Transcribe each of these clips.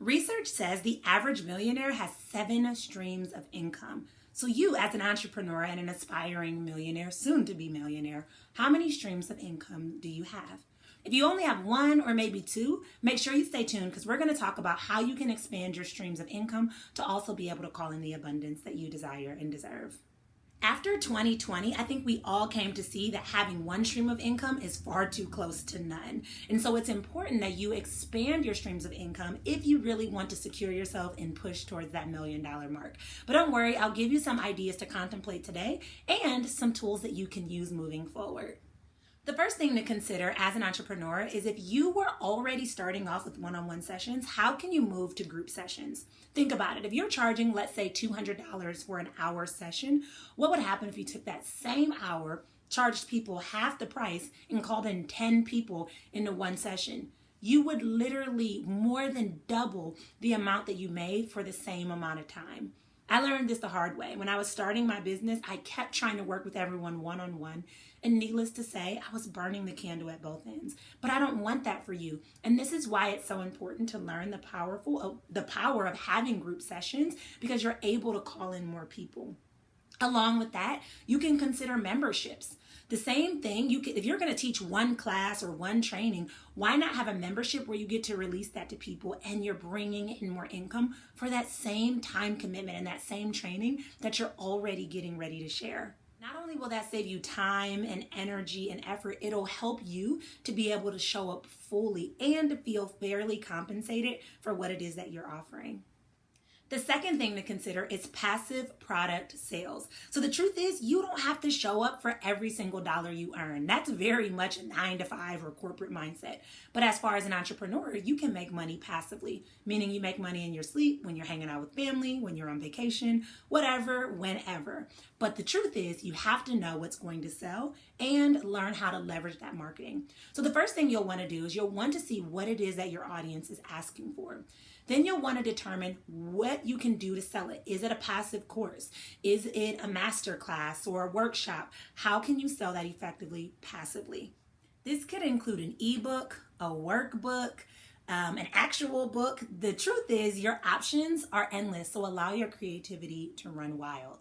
Research says the average millionaire has 7 streams of income. So you, as an entrepreneur and an aspiring millionaire, soon to be millionaire, how many streams of income do you have? If you only have 1 or maybe 2, make sure you stay tuned because we're going to talk about how you can expand your streams of income to also be able to call in the abundance that you desire and deserve. After 2020, I think we all came to see that having 1 stream of income is far too close to none. And so it's important that you expand your streams of income if you really want to secure yourself and push towards that $1 million mark. But don't worry, I'll give you some ideas to contemplate today and some tools that you can use moving forward. The first thing to consider as an entrepreneur is if you were already starting off with one-on-one sessions, how can you move to group sessions? Think about it. If you're charging, let's say $200 for an hour session, what would happen if you took that same hour, charged people half the price, and called in 10 people into one session? You would literally more than double the amount that you made for the same amount of time. I learned this the hard way. When I was starting my business, I kept trying to work with everyone one-on-one. And needless to say, I was burning the candle at both ends. But I don't want that for you. And this is why it's so important to learn the power of having group sessions, because you're able to call in more people. Along with that, you can consider memberships. The same thing, if you're going to teach 1 class or 1 training, why not have a membership where you get to release that to people and you're bringing in more income for that same time commitment and that same training that you're already getting ready to share? Not only will that save you time and energy and effort, it'll help you to be able to show up fully and to feel fairly compensated for what it is that you're offering. The second thing to consider is passive product sales. So the truth is, you don't have to show up for every single dollar you earn. That's very much a 9-to-5 or corporate mindset. But as far as an entrepreneur, you can make money passively, meaning you make money in your sleep, when you're hanging out with family, when you're on vacation, whatever, whenever. But the truth is, you have to know what's going to sell and learn how to leverage that marketing. So the first thing you'll want to do is you'll want to see what it is that your audience is asking for. Then you'll want to determine what you can do to sell it. Is it a passive course? Is it a master class or a workshop? How can you sell that effectively passively? This could include an ebook, a workbook, an actual book. The truth is, your options are endless, so allow your creativity to run wild.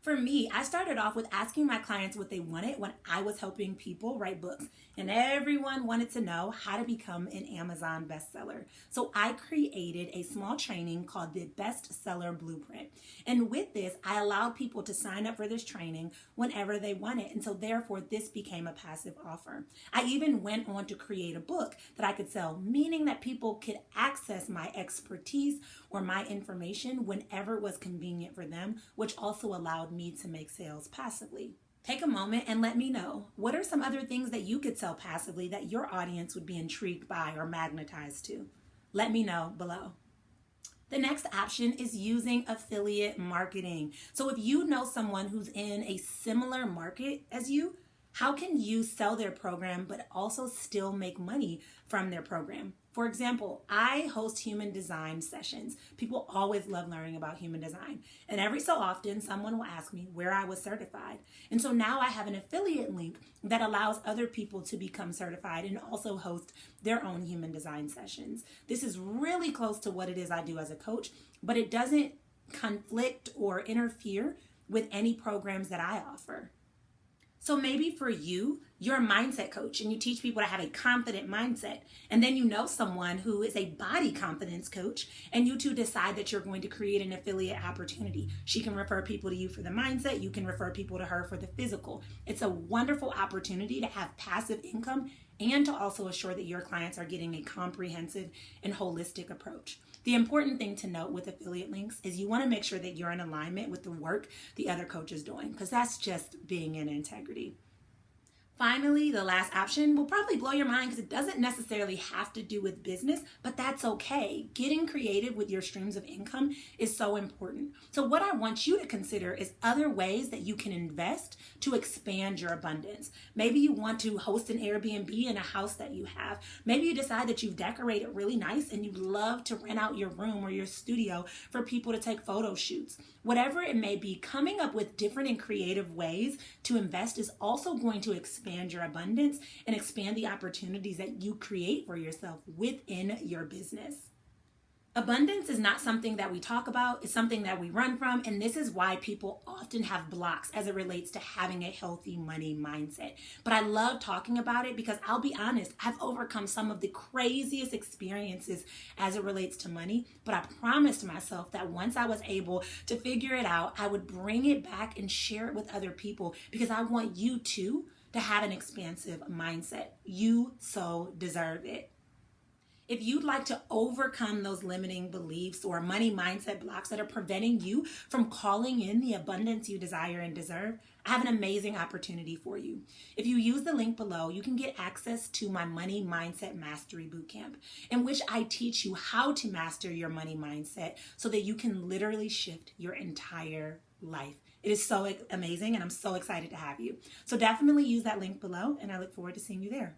For me, I started off with asking my clients what they wanted when I was helping people write books. And everyone wanted to know how to become an Amazon bestseller. So I created a small training called the Bestseller Blueprint. And with this, I allowed people to sign up for this training whenever they wanted. And so therefore, this became a passive offer. I even went on to create a book that I could sell, meaning that people could access my expertise or my information whenever it was convenient for them, which also allowed me to make sales passively. Take a moment and let me know, what are some other things that you could sell passively that your audience would be intrigued by or magnetized to? Let me know below. The next option is using affiliate marketing. So if you know someone who's in a similar market as you, how can you sell their program but also still make money from their program? For example, I host human design sessions. People always love learning about human design. And every so often, someone will ask me where I was certified. And so now I have an affiliate link that allows other people to become certified and also host their own human design sessions. This is really close to what it is I do as a coach, but it doesn't conflict or interfere with any programs that I offer. So maybe for you, you're a mindset coach and you teach people to have a confident mindset. And then you know someone who is a body confidence coach and you two decide that you're going to create an affiliate opportunity. She can refer people to you for the mindset. You can refer people to her for the physical. It's a wonderful opportunity to have passive income and to also assure that your clients are getting a comprehensive and holistic approach. The important thing to note with affiliate links is you want to make sure that you're in alignment with the work the other coach is doing, because that's just being in integrity. Finally, the last option will probably blow your mind because it doesn't necessarily have to do with business, but that's okay. Getting creative with your streams of income is so important. So what I want you to consider is other ways that you can invest to expand your abundance. Maybe you want to host an Airbnb in a house that you have. Maybe you decide that you've decorated really nice and you'd love to rent out your room or your studio for people to take photo shoots. Whatever it may be, coming up with different and creative ways to invest is also going to expand your abundance and expand the opportunities that you create for yourself within your business. Abundance is not something that we talk about, it's something that we run from, and this is why people often have blocks as it relates to having a healthy money mindset. But I love talking about it because I'll be honest, I've overcome some of the craziest experiences as it relates to money, but I promised myself that once I was able to figure it out, I would bring it back and share it with other people because I want you too to have an expansive mindset. You so deserve it. If you'd like to overcome those limiting beliefs or money mindset blocks that are preventing you from calling in the abundance you desire and deserve, I have an amazing opportunity for you. If you use the link below, you can get access to my Money Mindset Mastery Bootcamp, in which I teach you how to master your money mindset so that you can literally shift your entire life. It is so amazing, and I'm so excited to have you. So definitely use that link below, and I look forward to seeing you there.